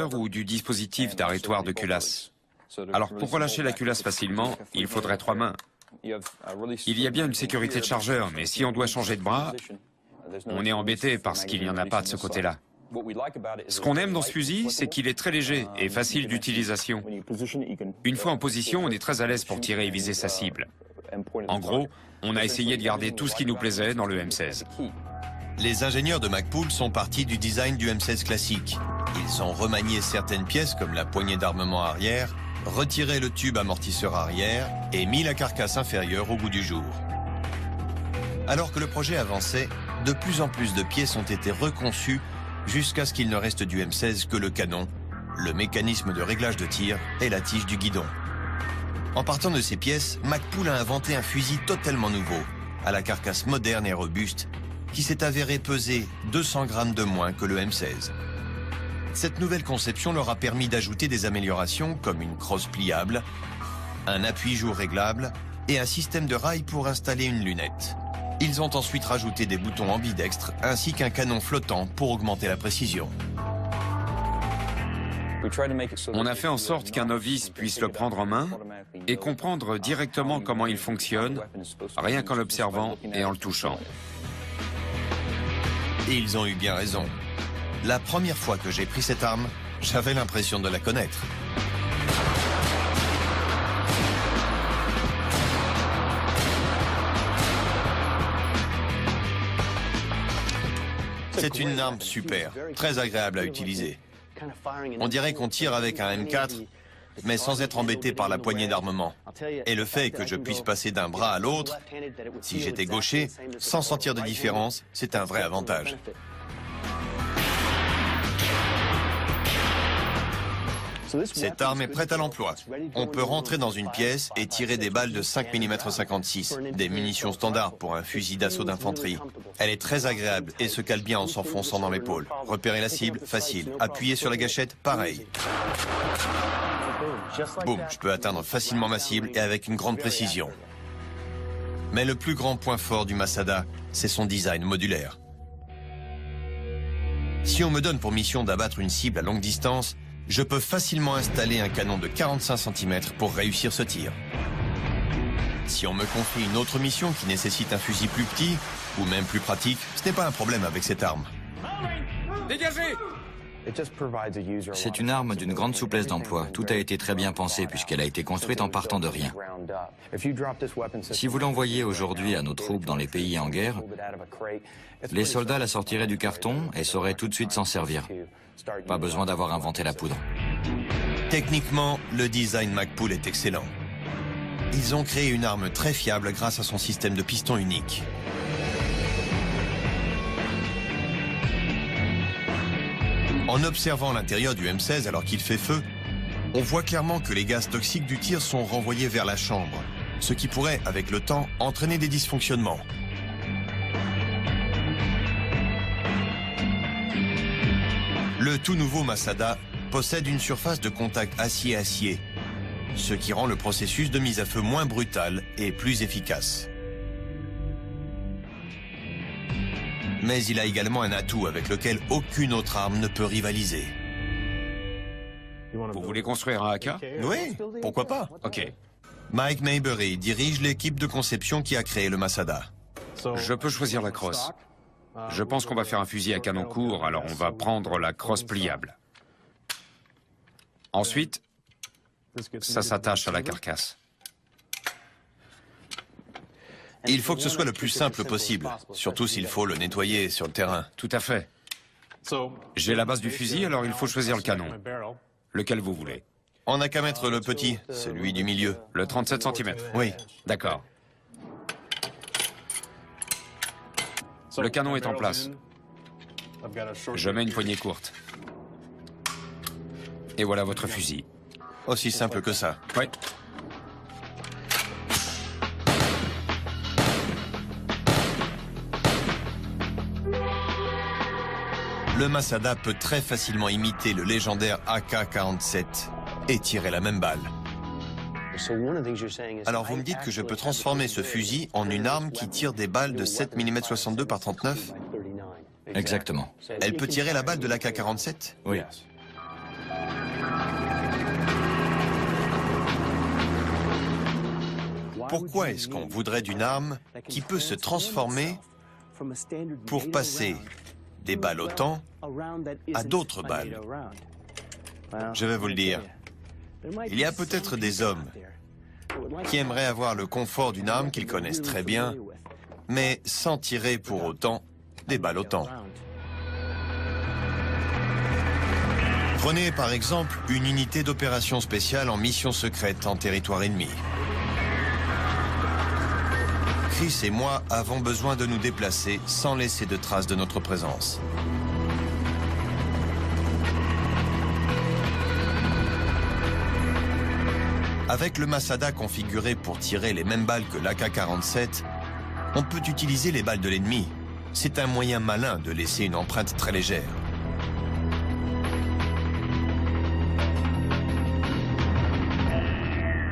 moteur ou du dispositif d'arrêtoir de culasse. Alors pour relâcher la culasse facilement, il faudrait 3 mains. Il y a bien une sécurité de chargeur, mais si on doit changer de bras, on est embêté parce qu'il n'y en a pas de ce côté-là. Ce qu'on aime dans ce fusil, c'est qu'il est très léger et facile d'utilisation. Une fois en position, on est très à l'aise pour tirer et viser sa cible. En gros, on a essayé de garder tout ce qui nous plaisait dans le M16. Les ingénieurs de Magpul sont partis du design du M16 classique. Ils ont remanié certaines pièces comme la poignée d'armement arrière, retiré le tube amortisseur arrière et mis la carcasse inférieure au goût du jour. Alors que le projet avançait, de plus en plus de pièces ont été reconçues jusqu'à ce qu'il ne reste du M16 que le canon, le mécanisme de réglage de tir et la tige du guidon. En partant de ces pièces, Magpul a inventé un fusil totalement nouveau, à la carcasse moderne et robuste, qui s'est avéré peser 200 grammes de moins que le M16. Cette nouvelle conception leur a permis d'ajouter des améliorations comme une crosse pliable, un appui-jour réglable et un système de rails pour installer une lunette. Ils ont ensuite rajouté des boutons ambidextres ainsi qu'un canon flottant pour augmenter la précision. On a fait en sorte qu'un novice puisse le prendre en main et comprendre directement comment il fonctionne, rien qu'en l'observant et en le touchant. Et ils ont eu bien raison. La première fois que j'ai pris cette arme, j'avais l'impression de la connaître. C'est une arme super, très agréable à utiliser. On dirait qu'on tire avec un M4, mais sans être embêté par la poignée d'armement. Et le fait que je puisse passer d'un bras à l'autre, si j'étais gaucher, sans sentir de différence, c'est un vrai avantage. Cette arme est prête à l'emploi. On peut rentrer dans une pièce et tirer des balles de 5 mm 56, des munitions standards pour un fusil d'assaut d'infanterie. Elle est très agréable et se cale bien en s'enfonçant dans l'épaule. Repérer la cible, facile. Appuyer sur la gâchette, pareil. Boum, je peux atteindre facilement ma cible et avec une grande précision. Mais le plus grand point fort du Masada, c'est son design modulaire. Si on me donne pour mission d'abattre une cible à longue distance, je peux facilement installer un canon de 45 cm pour réussir ce tir. Si on me confie une autre mission qui nécessite un fusil plus petit, ou même plus pratique, ce n'est pas un problème avec cette arme. Dégagez! C'est une arme d'une grande souplesse d'emploi. Tout a été très bien pensé puisqu'elle a été construite en partant de rien. Si vous l'envoyiez aujourd'hui à nos troupes dans les pays en guerre, les soldats la sortiraient du carton et sauraient tout de suite s'en servir. Pas besoin d'avoir inventé la poudre. Techniquement, le design Magpul est excellent. Ils ont créé une arme très fiable grâce à son système de piston unique. En observant l'intérieur du M16 alors qu'il fait feu, on voit clairement que les gaz toxiques du tir sont renvoyés vers la chambre, ce qui pourrait, avec le temps, entraîner des dysfonctionnements. Le tout nouveau Masada possède une surface de contact acier-acier, ce qui rend le processus de mise à feu moins brutal et plus efficace. Mais il a également un atout avec lequel aucune autre arme ne peut rivaliser. Vous voulez construire un AK? Oui, pourquoi pas? Ok. Mike Maybury dirige l'équipe de conception qui a créé le Masada. Je peux choisir la crosse. Je pense qu'on va faire un fusil à canon court, alors on va prendre la crosse pliable. Ensuite, ça s'attache à la carcasse. Il faut que ce soit le plus simple possible, surtout s'il faut le nettoyer sur le terrain. Tout à fait. J'ai la base du fusil, alors il faut choisir le canon. Lequel vous voulez? On n'a qu'à mettre le petit, celui du milieu. Le 37 cm? Oui. D'accord. Le canon est en place. Je mets une poignée courte. Et voilà votre fusil. Aussi simple que ça. Oui. Le Masada peut très facilement imiter le légendaire AK-47 et tirer la même balle. Alors vous me dites que je peux transformer ce fusil en une arme qui tire des balles de 7 mm 62 par 39? Exactement. Elle peut tirer la balle de l'AK-47? Oui. Pourquoi est-ce qu'on voudrait d'une arme qui peut se transformer pour passer des balles au temps à d'autres balles? Je vais vous le dire. Il y a peut-être des hommes qui aimeraient avoir le confort d'une arme qu'ils connaissent très bien, mais sans tirer pour autant des balles au temps. Prenez par exemple une unité d'opération spéciale en mission secrète en territoire ennemi. Chris et moi avons besoin de nous déplacer sans laisser de traces de notre présence. Avec le Masada configuré pour tirer les mêmes balles que l'AK-47, on peut utiliser les balles de l'ennemi. C'est un moyen malin de laisser une empreinte très légère.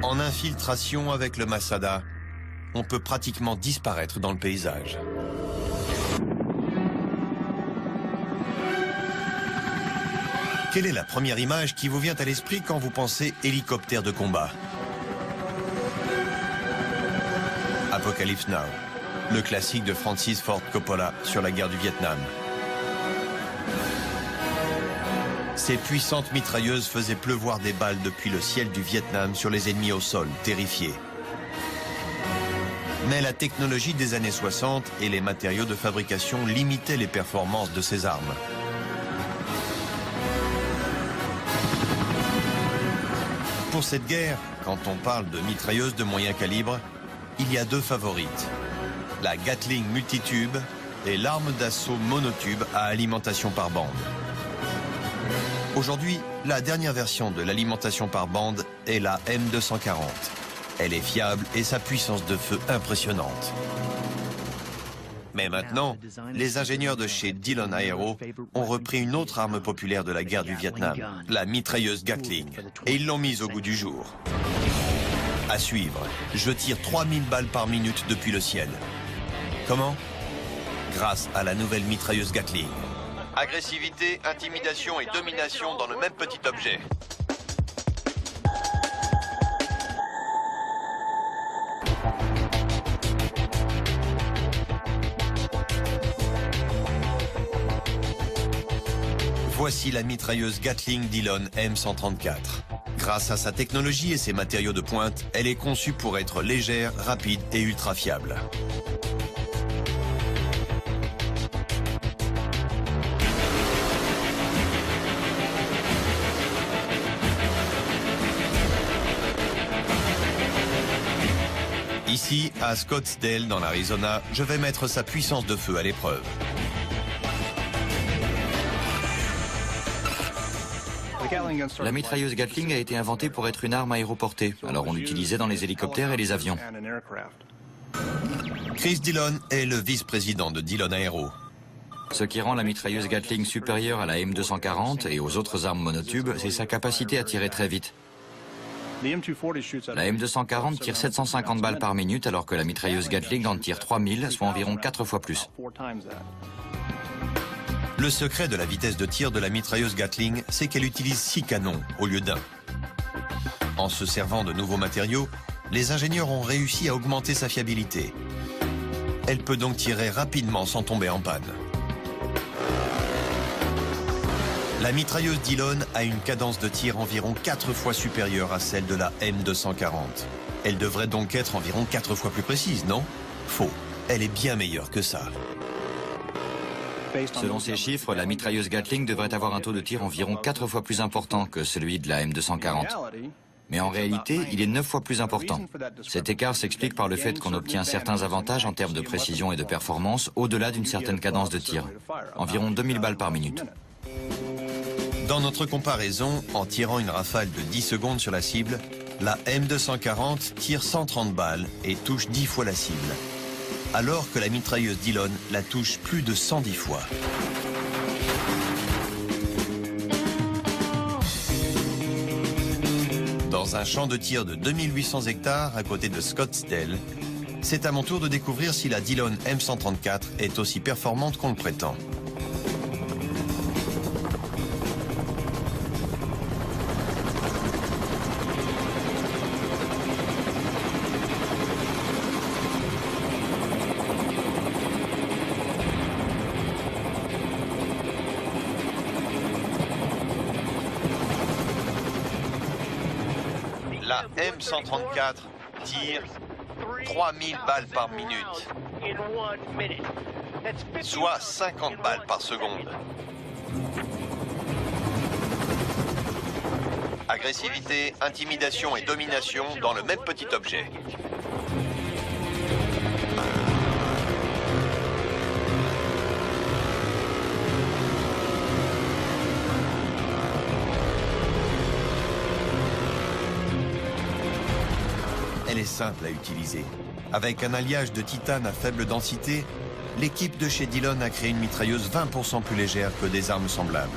En infiltration avec le Masada, on peut pratiquement disparaître dans le paysage. Quelle est la première image qui vous vient à l'esprit quand vous pensez hélicoptère de combat? Apocalypse Now, le classique de Francis Ford Coppola sur la guerre du Vietnam. Ces puissantes mitrailleuses faisaient pleuvoir des balles depuis le ciel du Vietnam sur les ennemis au sol, terrifiés. Mais la technologie des années 60 et les matériaux de fabrication limitaient les performances de ces armes. Pour cette guerre, quand on parle de mitrailleuses de moyen calibre, il y a deux favorites. La Gatling multitube et l'arme d'assaut monotube à alimentation par bande. Aujourd'hui, la dernière version de l'alimentation par bande est la M240. Elle est fiable et sa puissance de feu impressionnante. Mais maintenant, les ingénieurs de chez Dillon Aero ont repris une autre arme populaire de la guerre du Vietnam, la mitrailleuse Gatling, et ils l'ont mise au goût du jour. À suivre, je tire 3000 balles par minute depuis le ciel. Comment? Grâce à la nouvelle mitrailleuse Gatling. Agressivité, intimidation et domination dans le même petit objet. Voici la mitrailleuse Gatling Dillon M134. Grâce à sa technologie et ses matériaux de pointe, elle est conçue pour être légère, rapide et ultra fiable. Ici, à Scottsdale, dans l'Arizona, je vais mettre sa puissance de feu à l'épreuve. La mitrailleuse Gatling a été inventée pour être une arme aéroportée, alors on l'utilisait dans les hélicoptères et les avions. Chris Dillon est le vice-président de Dillon Aero. Ce qui rend la mitrailleuse Gatling supérieure à la M240 et aux autres armes monotubes, c'est sa capacité à tirer très vite. La M240 tire 750 balles par minute, alors que la mitrailleuse Gatling en tire 3000, soit environ 4 fois plus. Le secret de la vitesse de tir de la mitrailleuse Gatling, c'est qu'elle utilise 6 canons au lieu d'un. En se servant de nouveaux matériaux, les ingénieurs ont réussi à augmenter sa fiabilité. Elle peut donc tirer rapidement sans tomber en panne. La mitrailleuse Dillon a une cadence de tir environ 4 fois supérieure à celle de la M240. Elle devrait donc être environ 4 fois plus précise, non? Faux. Elle est bien meilleure que ça. Selon ces chiffres, la mitrailleuse Gatling devrait avoir un taux de tir environ 4 fois plus important que celui de la M240. Mais en réalité, il est 9 fois plus important. Cet écart s'explique par le fait qu'on obtient certains avantages en termes de précision et de performance au-delà d'une certaine cadence de tir. Environ 2000 balles par minute. Dans notre comparaison, en tirant une rafale de 10 secondes sur la cible, la M240 tire 130 balles et touche 10 fois la cible, alors que la mitrailleuse Dillon la touche plus de 110 fois. Dans un champ de tir de 2800 hectares à côté de Scottsdale, c'est à mon tour de découvrir si la Dillon M134 est aussi performante qu'on le prétend. La M134 tire 3000 balles par minute, soit 50 balles par seconde. Agressivité, intimidation et domination dans le même petit objet. Elle est simple à utiliser. Avec un alliage de titane à faible densité, l'équipe de chez Dillon a créé une mitrailleuse 20% plus légère que des armes semblables.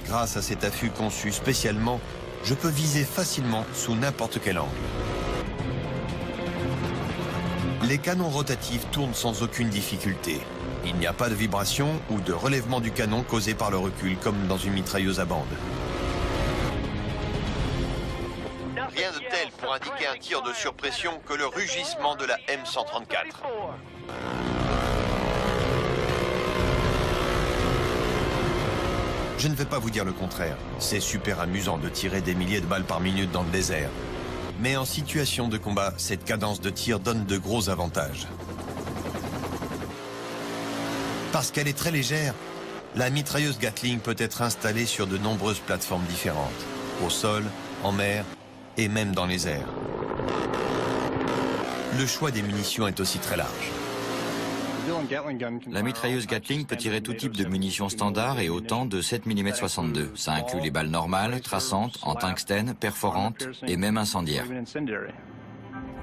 Grâce à cet affût conçu spécialement, je peux viser facilement sous n'importe quel angle. Les canons rotatifs tournent sans aucune difficulté. Il n'y a pas de vibration ou de relèvement du canon causé par le recul comme dans une mitrailleuse à bande. Rien de tel pour indiquer un tir de surpression que le rugissement de la M134. Je ne vais pas vous dire le contraire. C'est super amusant de tirer des milliers de balles par minute dans le désert. Mais en situation de combat, cette cadence de tir donne de gros avantages. Parce qu'elle est très légère, la mitrailleuse Gatling peut être installée sur de nombreuses plateformes différentes. Au sol, en mer et même dans les airs. Le choix des munitions est aussi très large. La mitrailleuse Gatling peut tirer tout type de munitions standard et autant de 7 mm 62. Ça inclut les balles normales, traçantes, en tungstène, perforantes et même incendiaires.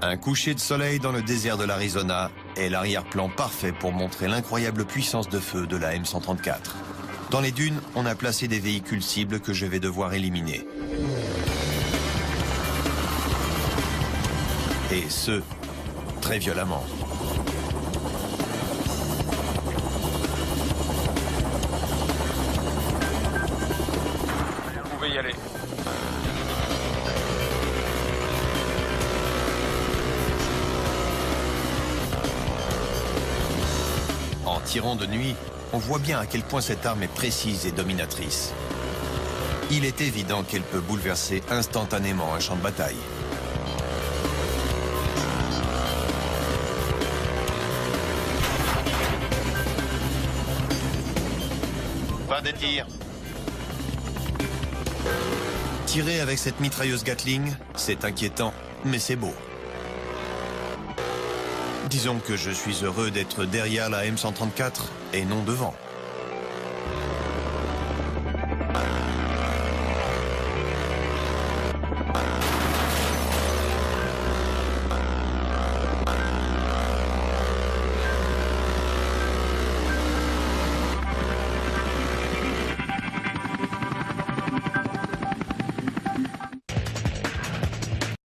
Un coucher de soleil dans le désert de l'Arizona est l'arrière-plan parfait pour montrer l'incroyable puissance de feu de la M134. Dans les dunes, on a placé des véhicules cibles que je vais devoir éliminer. Et ce, très violemment. Vous pouvez y aller. En tirant de nuit, on voit bien à quel point cette arme est précise et dominatrice. Il est évident qu'elle peut bouleverser instantanément un champ de bataille. Fin des tirs. Tirer avec cette mitrailleuse Gatling, c'est inquiétant, mais c'est beau. Disons que je suis heureux d'être derrière la M134 et non devant.